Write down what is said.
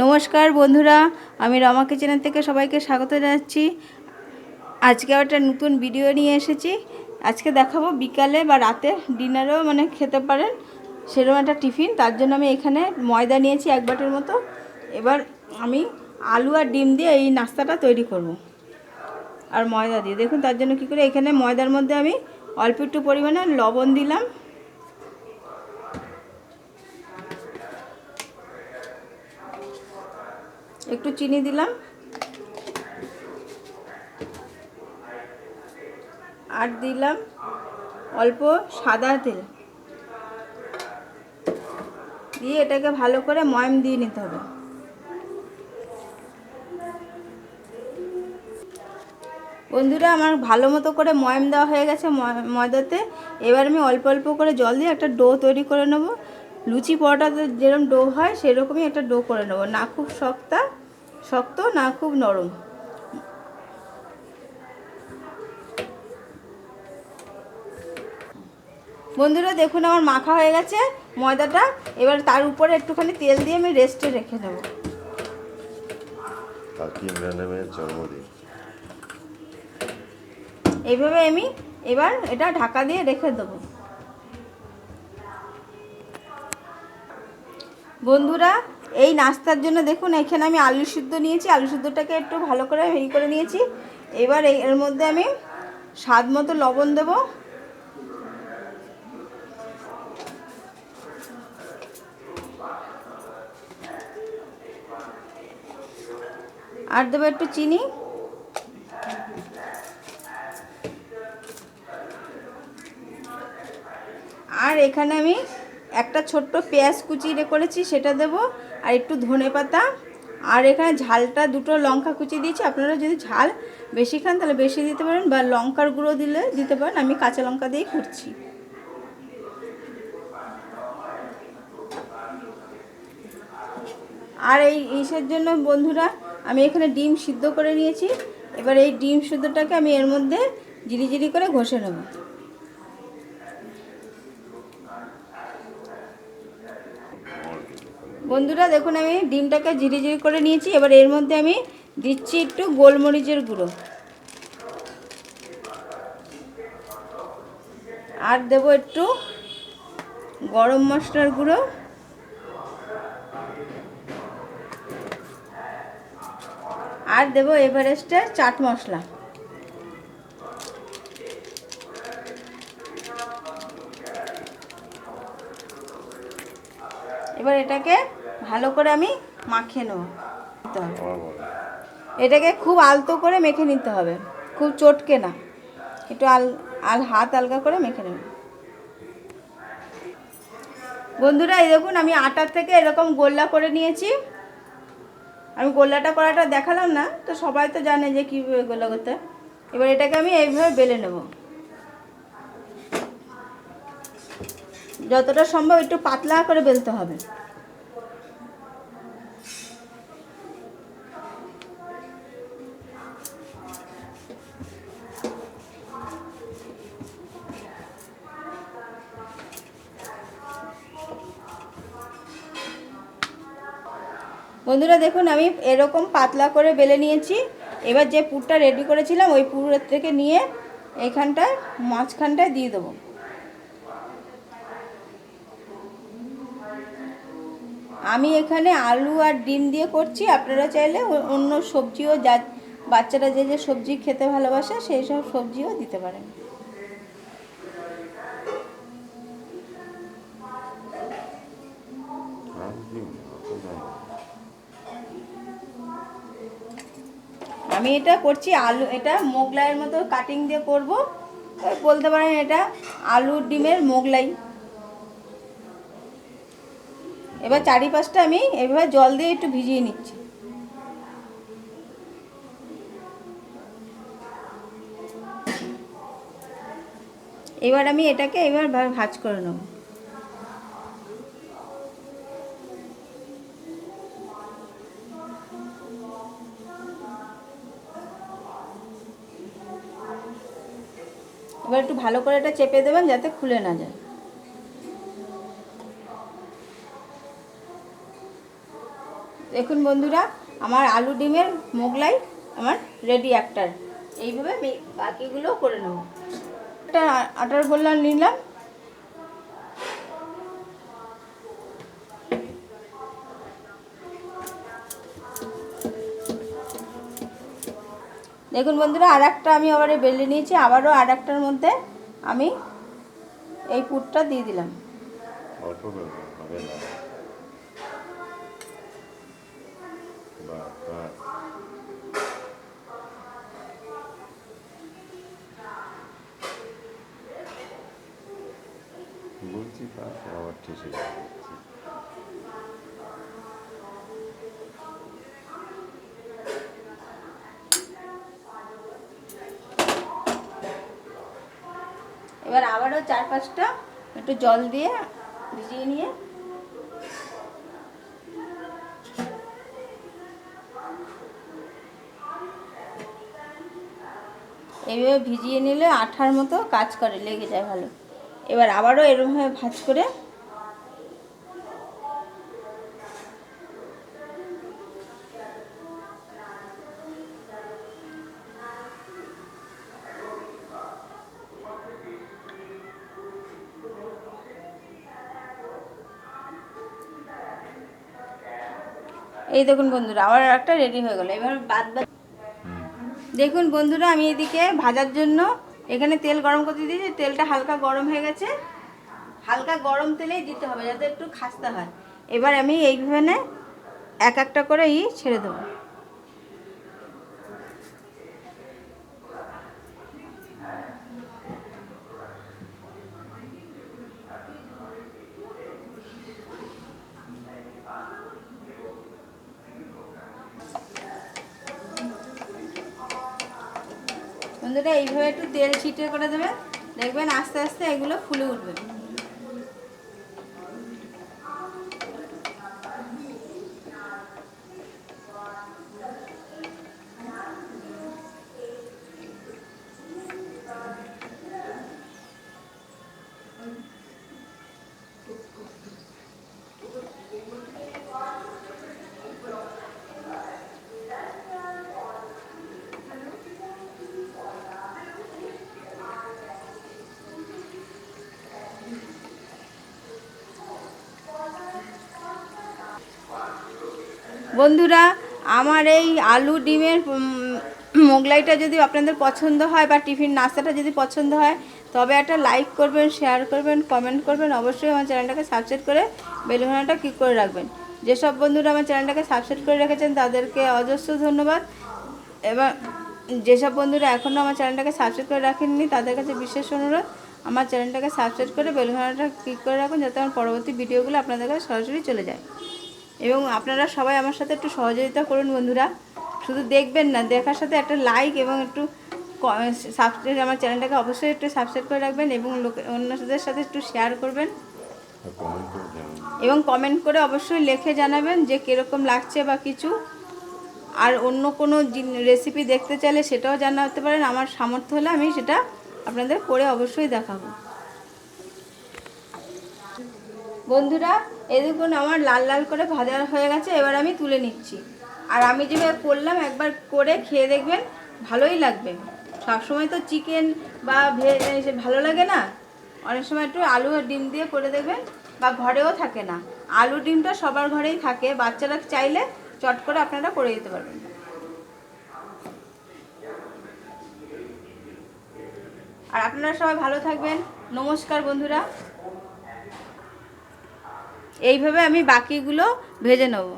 নমস্কার বন্ধুরা, আমি রমা কিচেন থেকে সবাইকে স্বাগত জানাচ্ছি। আজকে একটা নতুন ভিডিও নিয়ে এসেছি। আজকে দেখাবো বিকালে বা রাতে ডিনারেও খেতে পারেন সেরকম একটা টিফিন। তার জন্য আমি এখানে ময়দা নিয়েছি 1 বাটির মতো। এবার আমি আলু আর ডিম দিয়ে এই নাস্তাটা তৈরি করব। আর ময়দা দিয়ে দেখুন তার জন্য কী করে, এখানে ময়দার মধ্যে আমি অল্প একটু পরিমাণে লবণ দিলাম, একটু চিনি দিলাম, আর দিলাম অল্প সাদা তেল দিয়ে এটাকে ভালো করে ময়াম দিয়ে নিতে হবে। বন্ধুরা, আমার ভালো মতো করে ময়াম দেওয়া হয়ে গেছে ময়দাতে। এবার আমি অল্প অল্প করে জল দিয়ে একটা ডো তৈরি করে নেব। লুচি পরোটাতে যেরকম ডো হয় সেরকমই একটা ডো করে নেব, না খুব শক্ত না খুব নরম। বন্ধুরা দেখুন আমার মাখা হয়ে গেছে ময়দাটা। এবার তার উপরে একটুখানি তেল দিয়ে আমি রেস্টে রেখে দেবো। এইভাবে আমি এবার এটা ঢাকা দিয়ে রেখে দেবো। বন্ধুরা, এই নাস্তার জন্য দেখুন এখানে আমি আলু সিদ্ধ নিয়েছি, আলু সিদ্ধটাকে একটু ভালো করে করে নিয়েছি। এবার এর মধ্যে আমি স্বাদ মতো লবণ দেব, আর দেবো একটু চিনি, আর এখানে আমি একটা ছোট্ট পেঁয়াজ কুচি করেছি সেটা দেব, আর একটু ধনেপাতা, আর এখানে ঝালটা 2টো লঙ্কা কুচি দিয়েছি। আপনারা যদি ঝাল বেশি খান তাহলে বেশি দিতে পারেন, বা লঙ্কার গুঁড়ো দিলে দিতে পারেন। আমি কাঁচা লঙ্কা দিয়েই করছি। আর এই ইসের জন্য বন্ধুরা আমি এখানে ডিম সিদ্ধ করে নিয়েছি। এবার এই ডিম সিদ্ধটাকে আমি এর মধ্যে জিরি জিরি করে ঘষে নেব। বন্ধুরা দেখুন আমি ডিমটাকে জিরি জিরি করে নিয়েছি। এবার এর মধ্যে আমি দিচ্ছি একটু গোলমরিচের গুঁড়ো, আর দেবো একটু গরম মশলার গুঁড়ো, আর দেবো এভারেস্টের চাট মশলা। এবার এটাকে ভালো করে আমি মাখিয়ে নেব। এটাকে খুব আলতো করে মেখে নিতে হবে, খুব চটকে না, একটু হাত আলগা করে মেখে নেব। বন্ধুরা এই দেখুন আমি আটার থেকে এরকম গোল্লা করে নিয়েছি। আমি গোল্লাটা করাটা দেখালাম না, তো সবাই তো জানে যে কীভাবে গোল্লা করতে। এবার এটাকে আমি এইভাবে বেলে নেব, যতটা সম্ভব একটু পাতলা করে বেলতে হবে। বন্ধুরা দেখুন আমি এরকম পাতলা করে বেলে নিয়েছি। এবার যে পুরটা রেডি করেছিলাম ওই পুরের থেকে নিয়ে এইখানটায় মাঝখানটায় দিয়ে দেবো। আমি এখানে আলু আর ডিম দিয়ে করছি, আপনারা চাইলে অন্য সবজিও, যা বাচ্চারা যে যে সবজি খেতে ভালোবাসে সেই সব সবজিও দিতে পারেন। আমি এটা করছি আলু, এটা মোগলাইয়ের মতো কাটিং দিয়ে করব, বলতে পারেন এটা আলু ডিমের মোগলাই। এবার চারিপাশটা আমি এভাবে জল দিয়ে একটু ভিজিয়ে নিচ্ছি। এবার আমি এটাকে এবার ভাজ করে নেব। এবার একটু ভালো করে এটা চেপে দেবেন যাতে খুলে না যায়। দেখুন বন্ধুরা, আমার আলু ডিমের মোগলাই আমার রেডি একটার। এইভাবে আমি বাকিগুলো করে নেব। একটা আটার গোলা নিলাম, দেখুন বন্ধুরা আর একটা আমি আবার বেলে নিয়েছি। আবারও আর একটার মধ্যে আমি এই পুরটা দিয়ে দিলাম। বলছি আবার ঠেসে যাচ্ছে। এবার আবারও 4-5টা একটু জল দিয়ে ভিজিয়ে নিয়ে এইভাবে ভিজিয়ে নিলে আঠার মতো কাজ করে, লেগে যায় ভালো। এবার আবারও এরকমভাবে ভাঁজ করে এই দেখুন বন্ধুরা আবার একটা রেডি হয়ে গেল। এবার বাদ দেখুন বন্ধুরা, আমি এদিকে ভাজার জন্য এখানে তেল গরম করতে দিয়েছি। তেলটা হালকা গরম হয়ে গেছে। হালকা গরম তেলেই দিতে হবে যাতে একটু খাস্তা হয়। এবার আমি এইভাবে এক একটা করে ছেড়ে দেবো। বন্ধুরা এইভাবে একটু তেল ছিটিয়ে করে দেবেন, দেখবেন আস্তে আস্তে এগুলো ফুলে উঠবে। বন্ধুরা আমার এই আলু ডিমের মোগলাইটা যদি আপনাদের পছন্দ হয় বা টিফিন নাস্তাটা যদি পছন্দ হয় তবে একটা লাইক করবেন, শেয়ার করবেন, কমেন্ট করবেন। অবশ্যই আমার চ্যানেলটাকে সাবস্ক্রাইব করে বেল বাটনটা ক্লিক করে রাখবেন। যেসব বন্ধুরা আমার চ্যানেলটাকে সাবস্ক্রাইব করে রেখেছেন তাদেরকে অজস্র ধন্যবাদ। এবার যেসব বন্ধুরা এখনও আমার চ্যানেলটাকে সাবস্ক্রাইব করে রাখেননি তাদের কাছে বিশেষ অনুরোধ, আমার চ্যানেলটাকে সাবস্ক্রাইব করে বেল বাটনটা ক্লিক করে রাখুন যাতে আমার পরবর্তী ভিডিওগুলো আপনাদের কাছে সরাসরি চলে যায়। এবং আপনারা সবাই আমার সাথে একটু সহযোগিতা করুন বন্ধুরা, শুধু দেখবেন না, দেখার সাথে একটা লাইক এবং একটু সাবস্ক্রাইব, আমার চ্যানেলটাকে অবশ্যই একটু সাবস্ক্রাইব করে রাখবেন এবং অন্যদের সাথে একটু শেয়ার করবেন এবং কমেন্ট করে অবশ্যই লিখে জানাবেন যে কীরকম লাগছে বা কিছু। আর অন্য কোনো রেসিপি দেখতে চাইলে সেটাও জানাতে পারেন। আমার সামর্থ্য হলে আমি সেটা আপনাদের করে অবশ্যই দেখাবো। বন্ধুরা এই দেখুন আমার লাল লাল করে ভাজা হয়ে গেছে। এবার আমি তুলে নিচ্ছি। আর আমি যেভাবে করলাম একবার করে খেয়ে দেখবেন, ভালোই লাগবে। সবসময় তো চিকেন বা ভেজ ভালো লাগে না, অনেক সময় একটু আলু আর ডিম দিয়ে করে দেখবেন, বা ঘরেও থাকে না। আলু ডিমটা সবার ঘরেই থাকে, বাচ্চারা চাইলে চট করে আপনারা করে দিতে পারবেন। আর আপনারা সবাই ভালো থাকবেন। নমস্কার বন্ধুরা। এইভাবে আমি বাকিগুলো ভেজে নেব।